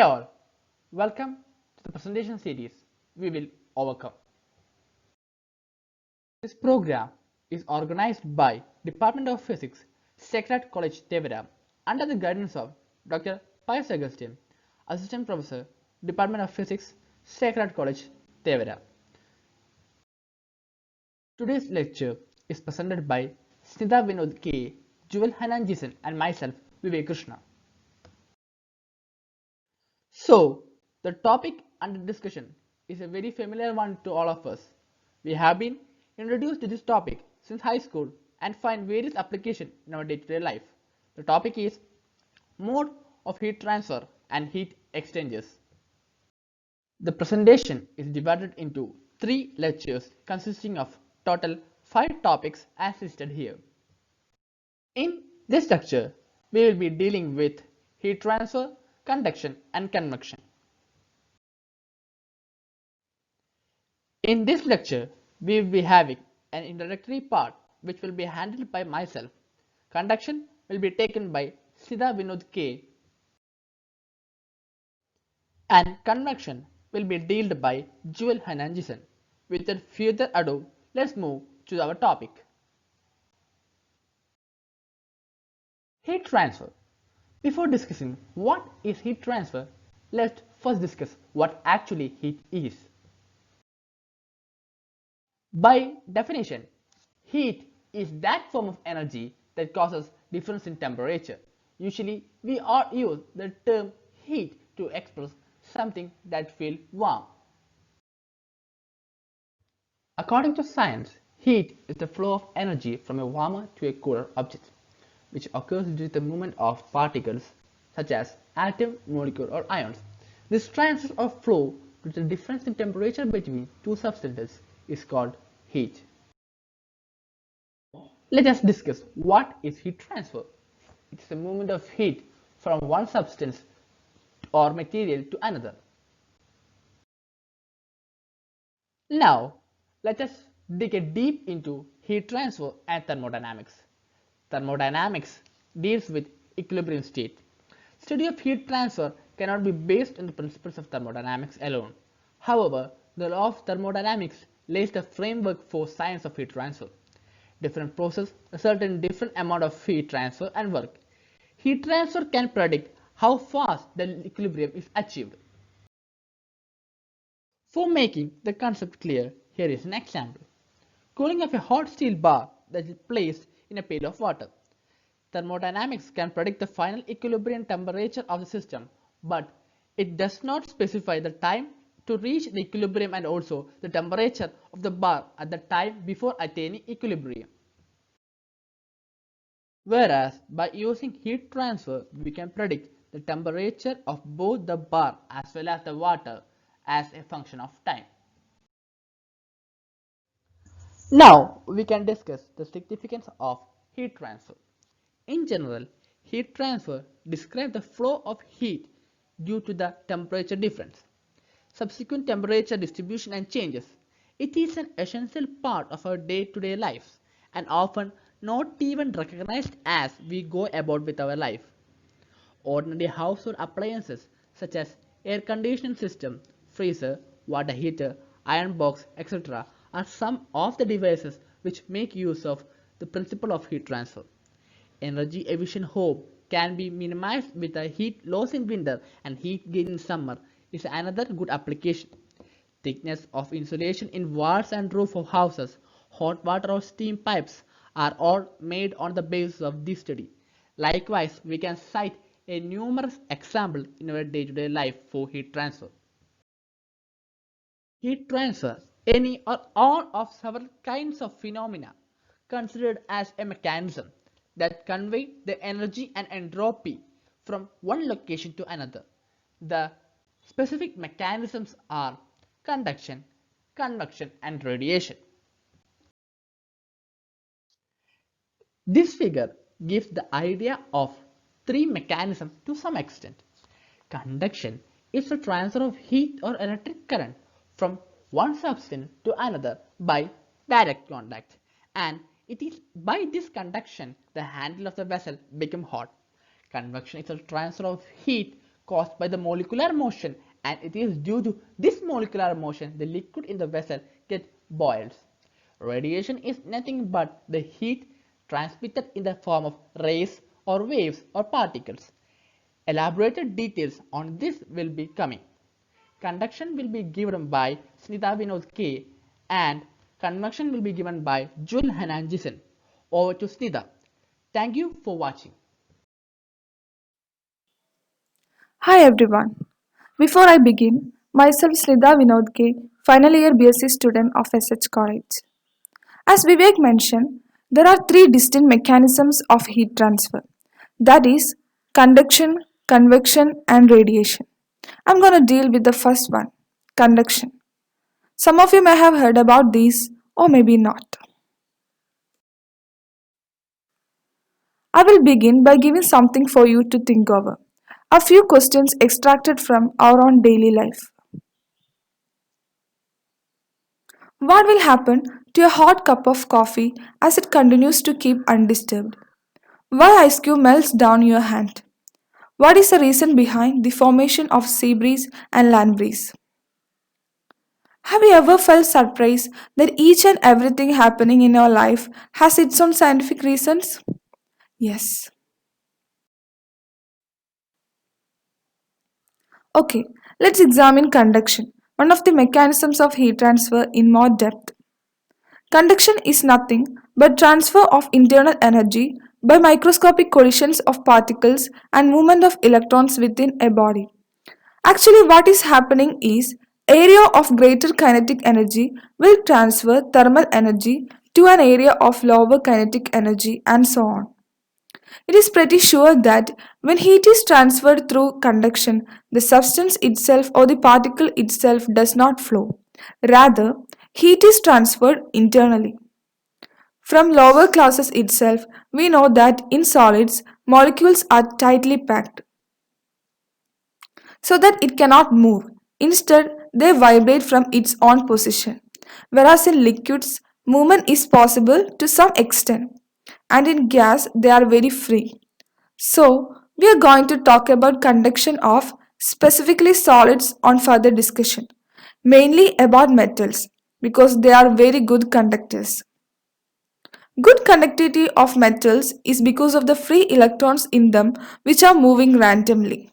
all, welcome to the presentation series We Will Overcome. This program is organized by Department of Physics, Sacred College, Tevera, under the guidance of Dr. Pius Augustine, Assistant Professor, Department of Physics, Sacred College, Tevera. Today's lecture is presented by Snitha Vinod K, Jewel Hananjisen and myself, Vivek Krishna. So, the topic under discussion is a very familiar one to all of us. We have been introduced to this topic since high school and find various applications in our day-to-day life. The topic is mode of heat transfer and heat exchangers. The presentation is divided into 3 lectures consisting of total 5 topics as listed here. In this lecture, we will be dealing with heat transfer, conduction and convection. In this lecture, we will be having an introductory part which will be handled by myself. Conduction will be taken by Snitha Vinod K. And convection will be dealt by Jewel Hananjisen. Without further ado, let's move to our topic. Heat transfer. Before discussing what is heat transfer, let's first discuss what actually heat is. By definition, heat is that form of energy that causes difference in temperature. Usually, we use the term heat to express something that feels warm. According to science, heat is the flow of energy from a warmer to a cooler object, which occurs due to the movement of particles such as atom, molecule or ions. This transfer or flow due to the difference in temperature between two substances is called heat. Let us discuss what is heat transfer. It is the movement of heat from one substance or material to another. Now, let us dig deep into heat transfer and thermodynamics. Thermodynamics deals with equilibrium state. Study of heat transfer cannot be based on the principles of thermodynamics alone. However, the law of thermodynamics lays the framework for science of heat transfer. Different processes result in different amount of heat transfer and work. Heat transfer can predict how fast the equilibrium is achieved. For making the concept clear, here is an example. Cooling of a hot steel bar that is placed in a pail of water. Thermodynamics can predict the final equilibrium temperature of the system, but it does not specify the time to reach the equilibrium and also the temperature of the bar at the time before attaining equilibrium. Whereas by using heat transfer, we can predict the temperature of both the bar as well as the water as a function of time. Now we can discuss the significance of heat transfer. In general, heat transfer describes the flow of heat due to the temperature difference, subsequent temperature distribution and changes. It is an essential part of our day-to-day lives and often not even recognized as we go about with our life. Ordinary household appliances such as air conditioning system, freezer, water heater, iron box, etc. are some of the devices which make use of the principle of heat transfer. Energy efficient home can be minimized with a heat loss in winter and heat gain in summer is another good application. Thickness of insulation in walls and roof of houses, hot water or steam pipes are all made on the basis of this study. Likewise, we can cite a numerous example in our day-to-day life for heat transfer. Heat transfer, any or all of several kinds of phenomena considered as a mechanism that convey the energy and entropy from one location to another. The specific mechanisms are conduction, convection and radiation. This figure gives the idea of 3 mechanisms to some extent. Conduction is the transfer of heat or electric current from one substance to another by direct contact, and it is by this conduction the handle of the vessel becomes hot. Convection is the transfer of heat caused by the molecular motion, and it is due to this molecular motion the liquid in the vessel gets boiled. Radiation is nothing but the heat transmitted in the form of rays or waves or particles. Elaborated details on this will be coming. Conduction will be given by Snitha Vinod K and convection will be given by Jul Hanan Jisen. Over to Snitha. Thank you for watching. Hi everyone. Before I begin, myself Sridhar Vinod K, final year BSc student of SH College. As Vivek mentioned, there are three distinct mechanisms of heat transfer, that is, conduction, convection, and radiation. I'm going to deal with the first one, conduction. Some of you may have heard about these, or maybe not. I will begin by giving something for you to think over. A few questions extracted from our own daily life. What will happen to a hot cup of coffee as it continues to keep undisturbed? Why ice cube melts down your hand? What is the reason behind the formation of sea breeze and land breeze? Have you ever felt surprised that each and everything happening in your life has its own scientific reasons? Yes. Okay, let's examine conduction, one of the mechanisms of heat transfer in more depth. Conduction is nothing but transfer of internal energy by microscopic collisions of particles and movement of electrons within a body. Actually, what is happening is area of greater kinetic energy will transfer thermal energy to an area of lower kinetic energy and so on. It is pretty sure that when heat is transferred through conduction, the substance itself or the particle itself does not flow. Rather, heat is transferred internally. From lower classes itself, we know that in solids, molecules are tightly packed so that it cannot move. Instead, they vibrate from its own position. Whereas in liquids, movement is possible to some extent, and in gas, they are very free. So, we are going to talk about conduction of specifically solids on further discussion, mainly about metals because they are very good conductors. Good conductivity of metals is because of the free electrons in them which are moving randomly.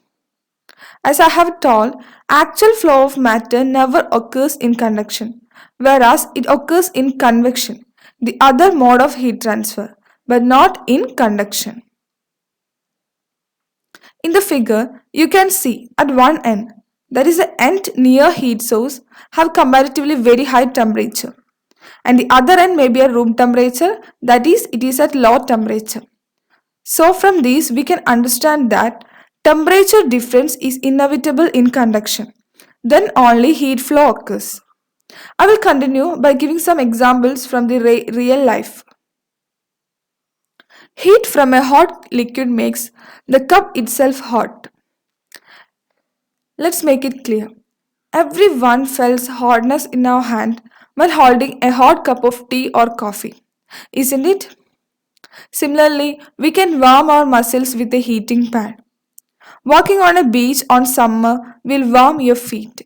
As I have told, actual flow of matter never occurs in conduction, whereas it occurs in convection, the other mode of heat transfer, but not in conduction. In the figure, you can see at one end, that is the end near heat source, have comparatively very high temperature, and the other end may be a room temperature, that is, it is at low temperature. So from these we can understand that temperature difference is inevitable in conduction. Then only heat flow occurs. I will continue by giving some examples from the real life. Heat from a hot liquid makes the cup itself hot. Let's make it clear. Everyone feels hotness in our hand while holding a hot cup of tea or coffee, isn't it? Similarly, we can warm our muscles with a heating pad. Walking on a beach on summer will warm your feet.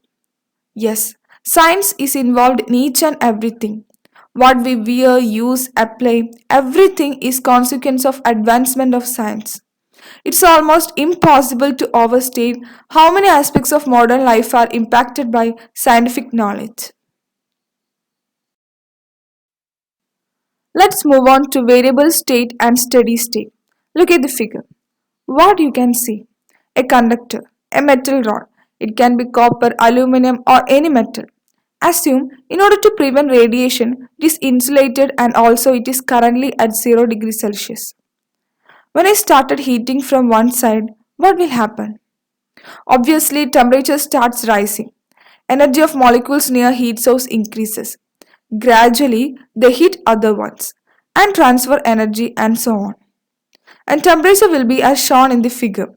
Yes, science is involved in each and everything. What we wear, use, apply, everything is consequence of advancement of science. It's almost impossible to overstate how many aspects of modern life are impacted by scientific knowledge. Let's move on to variable state and steady state. Look at the figure. What you can see? A conductor, a metal rod. It can be copper, aluminum, or any metal. Assume in order to prevent radiation, it is insulated and also it is currently at 0 degrees Celsius. When I started heating from one side, what will happen? Obviously, temperature starts rising. Energy of molecules near heat source increases. Gradually, they hit other ones and transfer energy and so on. And temperature will be as shown in the figure.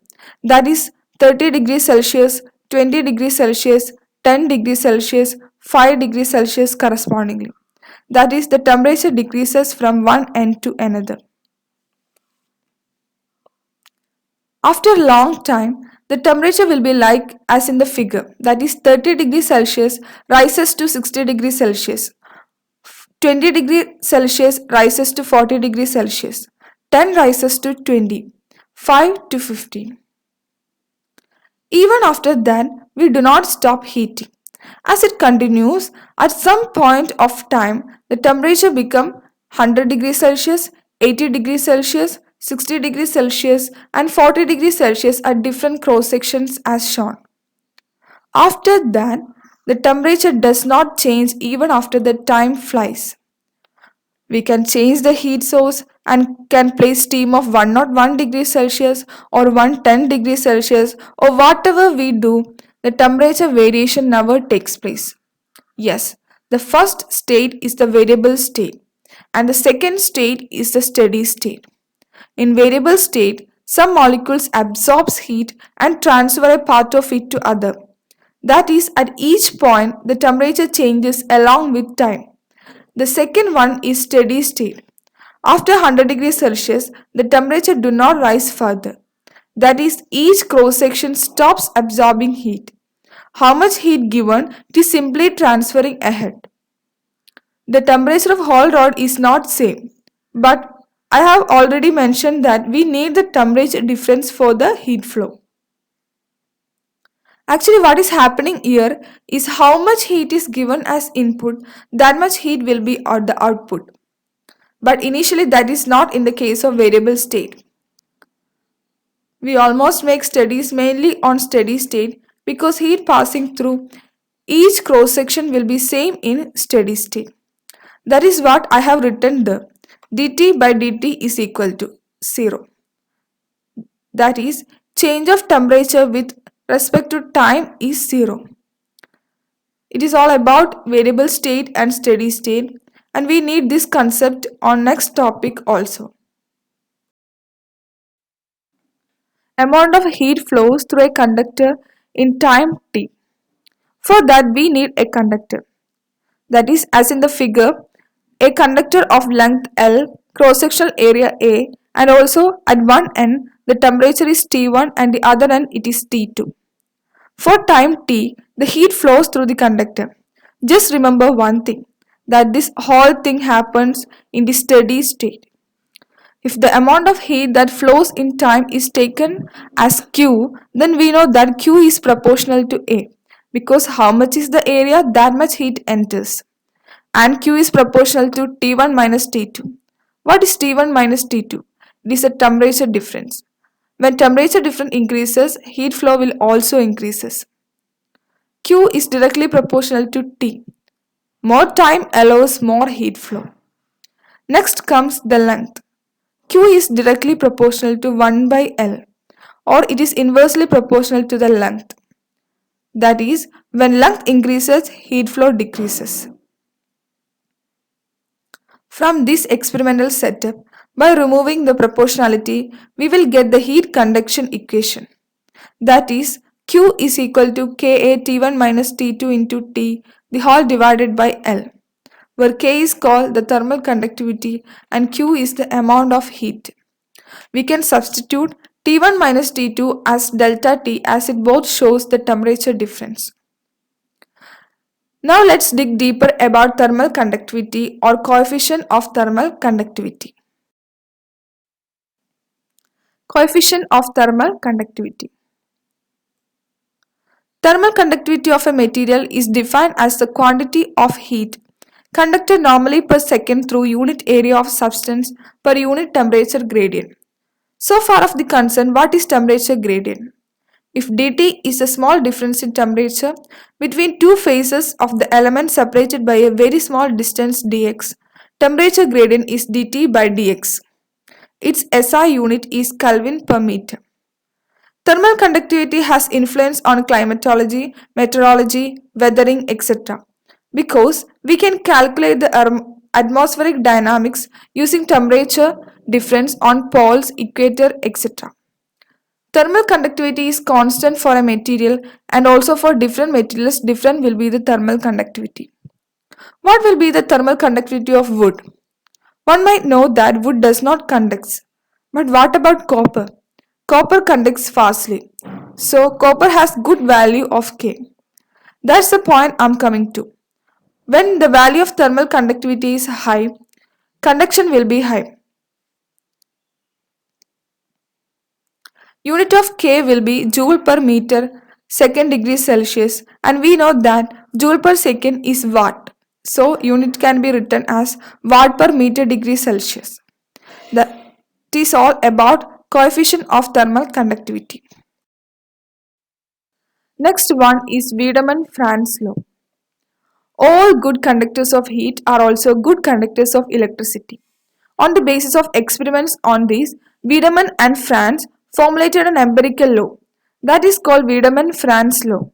That is 30 degrees Celsius, 20 degrees Celsius, 10 degrees Celsius, 5 degrees Celsius correspondingly. That is the temperature decreases from one end to another. After a long time, The temperature will be like as in the figure, that is 30 degrees Celsius rises to 60 degrees Celsius, 20 degrees Celsius rises to 40 degrees Celsius, 10 rises to 20, 5 to 15. Even after that, we do not stop heating. As it continues, at some point of time, the temperature becomes 100 degrees Celsius, 80 degrees Celsius, 60 degrees Celsius, and 40 degrees Celsius at different cross sections as shown. After that, the temperature does not change even after the time flies. We can change the heat source and can place steam of 101 degrees Celsius or 110 degrees Celsius, or whatever we do, the temperature variation never takes place. Yes, the first state is the variable state and the second state is the steady state. In variable state, some molecules absorbs heat and transfer a part of it to other. That is, at each point the temperature changes along with time. The second one is steady state. After 100 degrees Celsius, the temperature do not rise further. That is, each cross section stops absorbing heat. How much heat given, it is simply transferring ahead. The temperature of whole rod is not same, but I have already mentioned that we need the temperature difference for the heat flow. Actually, what is happening here is how much heat is given as input, that much heat will be at the output. But initially that is not in the case of variable state. We almost make studies mainly on steady state because heat passing through each cross section will be same in steady state. That is what I have written there. dt by dt is equal to 0. That is, change of temperature with respect to time is 0. It is all about variable state and steady state, and we need this concept on next topic also. Amount of heat flows through a conductor in time t. For that we need a conductor. That is, as in the figure, a conductor of length L, cross-sectional area A, and also at one end the temperature is T1 and the other end it is T2. For time t, the heat flows through the conductor. Just remember one thing, that this whole thing happens in the steady state. If the amount of heat that flows in time is taken as Q, then we know that Q is proportional to A, because how much is the area, that much heat enters. And Q is proportional to T1 minus T2. What is T1 minus T2? It is a temperature difference. When temperature difference increases, heat flow will also increases. Q is directly proportional to T. More time allows more heat flow. Next comes the length. Q is directly proportional to 1 by L, or it is inversely proportional to the length. That is, when length increases, heat flow decreases. From this experimental setup, by removing the proportionality, we will get the heat conduction equation. That is, Q is equal to Ka T1 minus T2 into T, the whole divided by L, where K is called the thermal conductivity and Q is the amount of heat. We can substitute T1 minus T2 as delta T, as it both shows the temperature difference. Now let's dig deeper about thermal conductivity or coefficient of thermal conductivity. Coefficient of thermal conductivity. Thermal conductivity of a material is defined as the quantity of heat conducted normally per second through unit area of substance per unit temperature gradient. So far of the concern, what is temperature gradient? If dt is a small difference in temperature between two phases of the element separated by a very small distance dx, temperature gradient is dt by dx. Its SI unit is Kelvin per meter. Thermal conductivity has influence on climatology, meteorology, weathering, etc. because we can calculate the atmospheric dynamics using temperature difference on poles, equator, etc. Thermal conductivity is constant for a material, and also for different materials different will be the thermal conductivity. What will be the thermal conductivity of wood? One might know that wood does not conduct. But what about copper? Copper conducts fastly. So copper has good value of K. That's the point I'm coming to. When the value of thermal conductivity is high, conduction will be high. Unit of K will be joule per meter second degree Celsius, and we know that joule per second is watt. So unit can be written as watt per meter degree Celsius. That is all about coefficient of thermal conductivity. Next one is Wiedemann-Franz law. All good conductors of heat are also good conductors of electricity. On the basis of experiments on this, Wiedemann and Franz formulated an empirical law that is called Wiedemann-Franz law,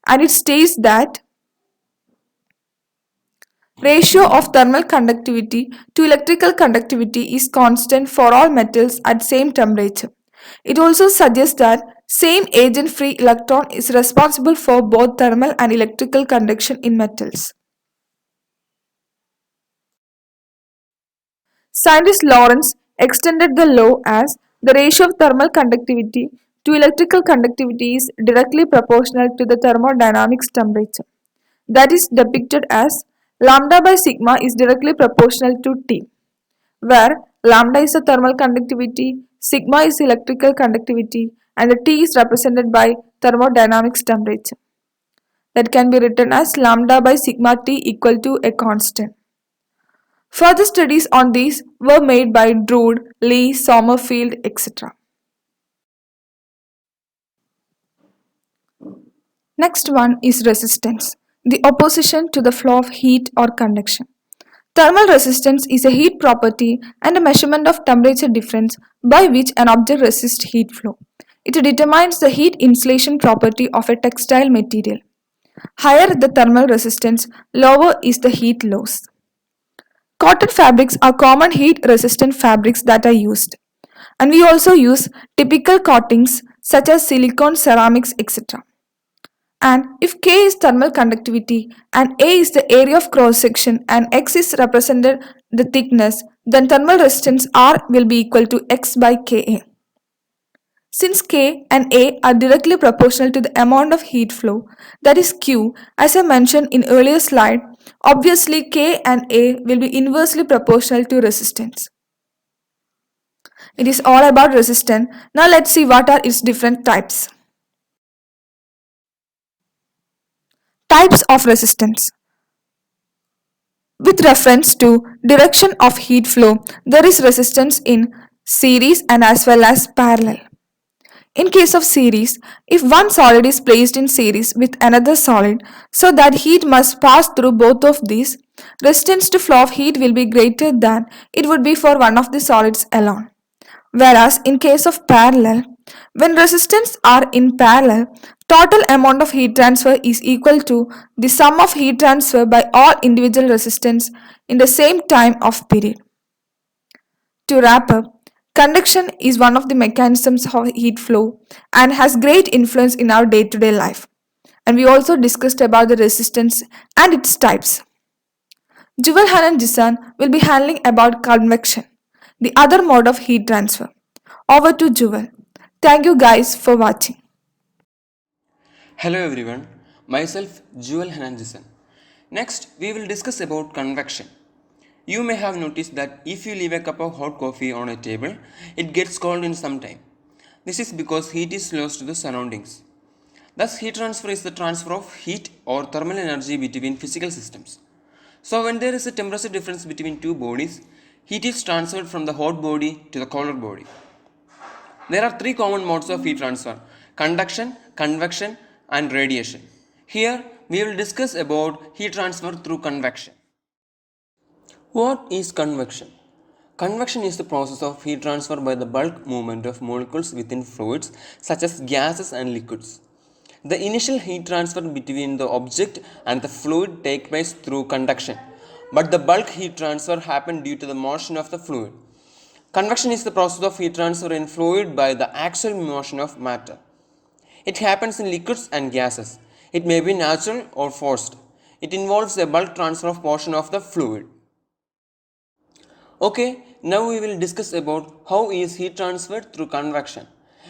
and it states that ratio of thermal conductivity to electrical conductivity is constant for all metals at same temperature. It also suggests that same agent-free electron is responsible for both thermal and electrical conduction in metals. Scientist Lorentz extended the law as the ratio of thermal conductivity to electrical conductivity is directly proportional to the thermodynamics temperature. That is depicted as lambda by sigma is directly proportional to T, where lambda is the thermal conductivity, sigma is electrical conductivity, and the T is represented by thermodynamics temperature. That can be written as lambda by sigma T equal to a constant. Further studies on these were made by Drude, Lee, Sommerfeld, etc. Next one is resistance, the opposition to the flow of heat or conduction. Thermal resistance is a heat property and a measurement of temperature difference by which an object resists heat flow. It determines the heat insulation property of a textile material. Higher the thermal resistance, lower is the heat loss. Cotton fabrics are common heat resistant fabrics that are used. And we also use typical coatings such as silicone, ceramics, etc. And if K is thermal conductivity and A is the area of cross section and X is represented the thickness, then thermal resistance R will be equal to X by Ka. Since K and A are directly proportional to the amount of heat flow, that is Q, as I mentioned in earlier slide, obviously K and A will be inversely proportional to resistance. It is all about resistance. Now let's see what are its different types. Types of resistance. With reference to direction of heat flow, there is resistance in series and as well as parallel. In case of series, if one solid is placed in series with another solid so that heat must pass through both of these, resistance to flow of heat will be greater than it would be for one of the solids alone. Whereas in case of parallel, when resistance are in parallel, total amount of heat transfer is equal to the sum of heat transfer by all individual resistance in the same time of period. To wrap up, conduction is one of the mechanisms of heat flow and has great influence in our day-to-day life. And we also discussed about the resistance and its types. Jewel Hanan Jisan will be handling about convection, the other mode of heat transfer. Over to Jewel. Thank you guys for watching. Hello everyone, myself Jewel Hananjisan. Next, we will discuss about convection. You may have noticed that if you leave a cup of hot coffee on a table, it gets cold in some time. This is because heat is lost to the surroundings. Thus, heat transfer is the transfer of heat or thermal energy between physical systems. So, when there is a temperature difference between two bodies, heat is transferred from the hot body to the colder body. There are three common modes of heat transfer: conduction, convection, and radiation. Here we will discuss about heat transfer through convection. What is convection? Convection is the process of heat transfer by the bulk movement of molecules within fluids such as gases and liquids. The initial heat transfer between the object and the fluid takes place through conduction, but the bulk heat transfer happens due to the motion of the fluid. Convection is the process of heat transfer in fluid by the axial motion of matter. It happens in liquids and gases. It may be natural or forced. It involves a bulk transfer of portion of the fluid. Okay, now we will discuss about how is heat transferred through convection.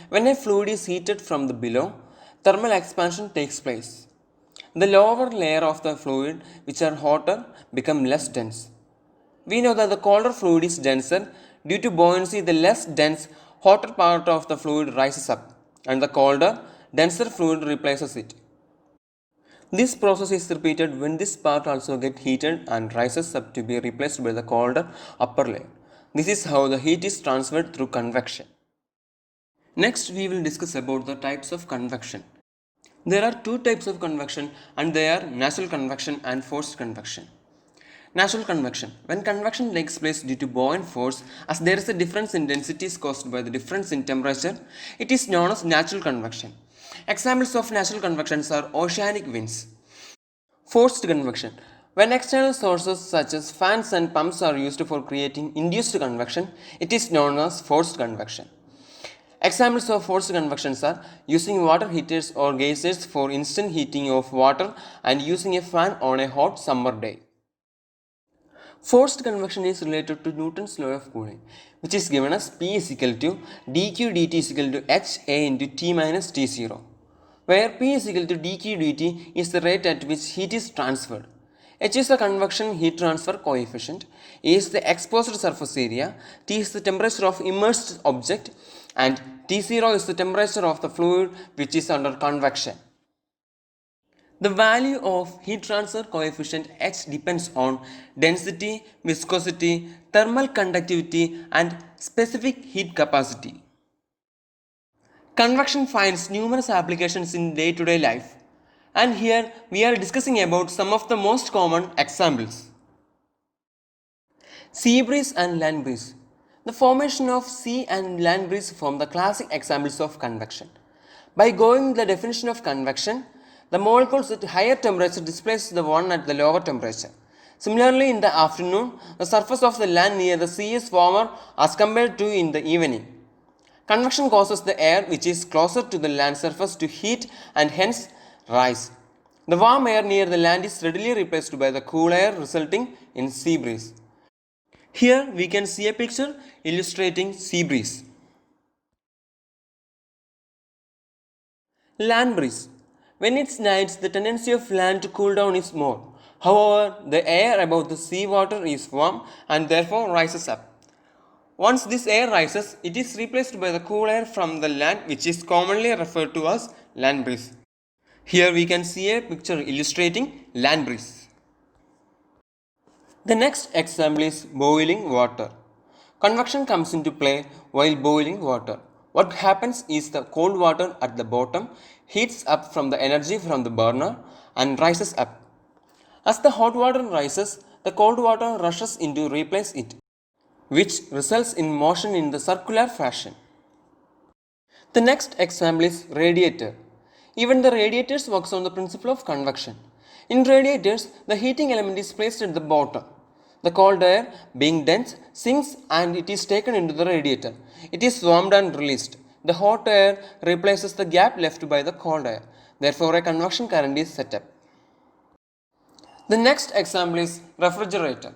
when a fluid is heated from the below, thermal expansion takes place. The lower layer of the fluid, which are hotter, become less dense. We know that the colder fluid is denser. Due to buoyancy, the less dense, hotter part of the fluid rises up, and the colder, denser fluid replaces it. This process is repeated when this part also gets heated and rises up to be replaced by the colder upper layer. This is how the heat is transferred through convection. Next, we will discuss about the types of convection. There are two types of convection, and they are natural convection and forced convection. Natural convection. When convection takes place due to buoyant force, as there is a difference in densities caused by the difference in temperature, it is known as natural convection. Examples of natural convections are oceanic winds. Forced convection. When external sources such as fans and pumps are used for creating induced convection, it is known as forced convection. Examples of forced convections are using water heaters or geysers for instant heating of water and using a fan on a hot summer day. Forced convection is related to Newton's law of cooling, which is given as P is equal to dq dt is equal to HA into T minus T0, where P is equal to dq dt is the rate at which heat is transferred. H is the convection heat transfer coefficient, A is the exposed surface area, T is the temperature of immersed object, and T0 is the temperature of the fluid which is under convection. The value of heat transfer coefficient H depends on density, viscosity, thermal conductivity, and specific heat capacity. Convection finds numerous applications in day-to-day life, and here we are discussing about some of the most common examples. Sea breeze and land breeze. The formation of sea and land breeze form the classic examples of convection. By going the definition of convection, the molecules at higher temperature displace the one at the lower temperature. Similarly, in the afternoon, the surface of the land near the sea is warmer as compared to in the evening. Convection causes the air which is closer to the land surface to heat and hence rise. The warm air near the land is readily replaced by the cool air, resulting in sea breeze. Here we can see a picture illustrating sea breeze. Land breeze. When it's nights, the tendency of land to cool down is more. However, the air above the sea water is warm and therefore rises up. Once this air rises, it is replaced by the cool air from the land, which is commonly referred to as land breeze. Here we can see a picture illustrating land breeze. The next example is boiling water. Convection comes into play while boiling water. What happens is the cold water at the bottom heats up from the energy from the burner and rises up. As the hot water rises, the cold water rushes in to replace it, which results in motion in the circular fashion. The next example is radiator. Even the radiators works on the principle of convection. In radiators, the heating element is placed at the bottom. The cold air, being dense, sinks and it is taken into the radiator. It is warmed and released. The hot air replaces the gap left by the cold air. Therefore, a convection current is set up. The next example is refrigerator.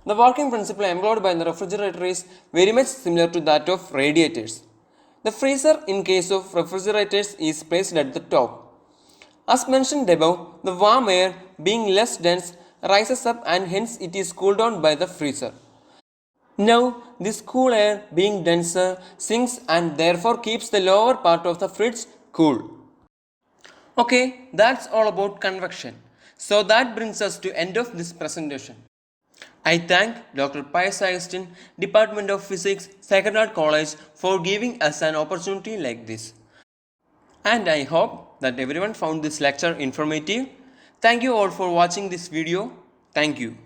The working principle employed by the refrigerator is very much similar to that of radiators. The freezer in case of refrigerators is placed at the top. As mentioned above, the warm air, being less dense, rises up and hence it is cooled down by the freezer. Now, this cool air, being denser, sinks and therefore keeps the lower part of the fridge cool. Okay, that's all about convection. So that brings us to end of this presentation. I thank Dr. Pius Augustine, Department of Physics, Sacred Heart College for giving us an opportunity like this. And I hope that everyone found this lecture informative. Thank you all for watching this video. Thank you.